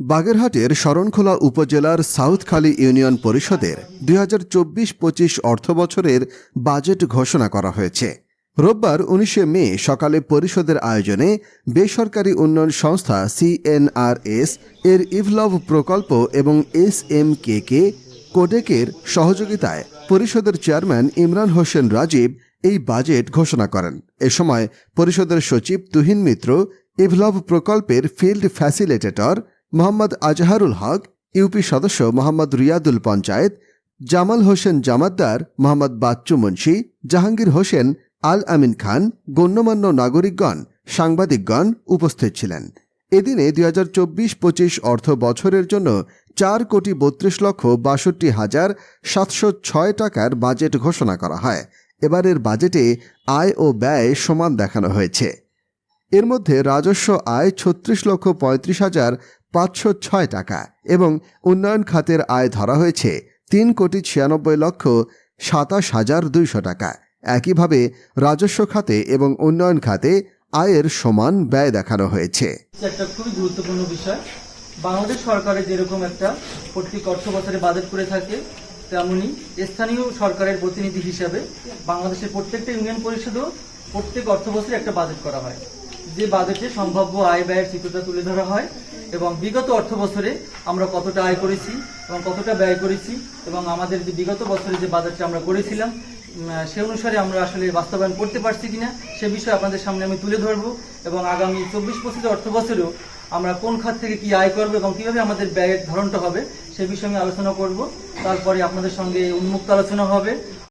বাগেরহাটের শরণখোলা উপজেলার সাউথখালী ইউনিয়ন পরিষদের ২০২৪-২৫ অর্থবছরের বাজেট ঘোষণা করা হয়েছে। রোববার ১৯ মে সকালে পরিষদের আয়োজনে বেসরকারি উন্নয়ন সংস্থা সিএনআরএস এর ইভলভ প্রকল্প এবং SMKK কোডেকের সহযোগিতায় পরিষদের চেয়ারম্যান ইমরান হোসেন রাজীব এই বাজেট ঘোষণা করেন। এ সময় পরিষদের সচিব তুহিন মিত্র, ইভলভ প্রকল্পের ফিল্ড ফ্যাসিলিটেটর মোহাম্মদ আজহারুল হক, ইউপি সদস্য মোহাম্মদ রিয়াদুল পঞ্চায়েত, জামাল হোসেন জামাতদার, মোহাম্মদ বাচ্চু মুন্সি, জাহাঙ্গীর হোসেন, আল আমিন খান, গণ্যমান্য নাগরিকগণ, সাংবাদিকগণ উপস্থিত ছিলেন। এদিনে ২০২৪-২৫ অর্থ বছরের জন্য ৪,32,62,706 টাকার বাজেট ঘোষণা করা হয়। এবারের বাজেটে আয় ও ব্যয় সমান দেখানো হয়েছে। এর মধ্যে রাজস্ব আয় ৩৬,৩৫,৫০৬ টাকা এবং উন্নয়ন খাতের আয় ধরা হয়েছে ৩,৯৬,২৭,২০০ টাকা। একইভাবে রাজস্ব খাতে এবং উন্নয়ন খাতে আয়ের সমান ব্যয় দেখানো হয়েছে। একটা খুবই গুরুত্বপূর্ণ বিষয়। বাংলাদেশ সরকারের যেরকম একটা প্রত্যেক অর্থ বছরে বাজেট করে থাকে, তেমনি স্থানীয় সরকারের প্রতিনিধি হিসাবে বাংলাদেশের প্রত্যেকটা ইউনিয়ন পরিষদও প্রত্যেক অর্থ বছরে একটা বাজেট করা হয়, যে বাজেটে সম্ভাব্য আয় ব্যয়ের চিত্রটা তুলে ধরা হয় এবং বিগত অর্থ বছরে আমরা কতটা আয় করেছি এবং কতটা ব্যয় করেছি এবং আমাদের যে বিগত বছরে যে বাজেটটা আমরা করেছিলাম সে অনুসারে আমরা আসলে বাস্তবায়ন করতে পারছি কিনা সে বিষয়ে আপনাদের সামনে আমি তুলে ধরবো এবং আগামী ২৪-২৫ অর্থ বছরেও আমরা কোন খাত থেকে কি আয় করবো এবং কিভাবে আমাদের ব্যয়ের ধরনটা হবে সে বিষয়ে আমি আলোচনা করব। তারপরে আপনাদের সঙ্গে উন্মুক্ত আলোচনা হবে।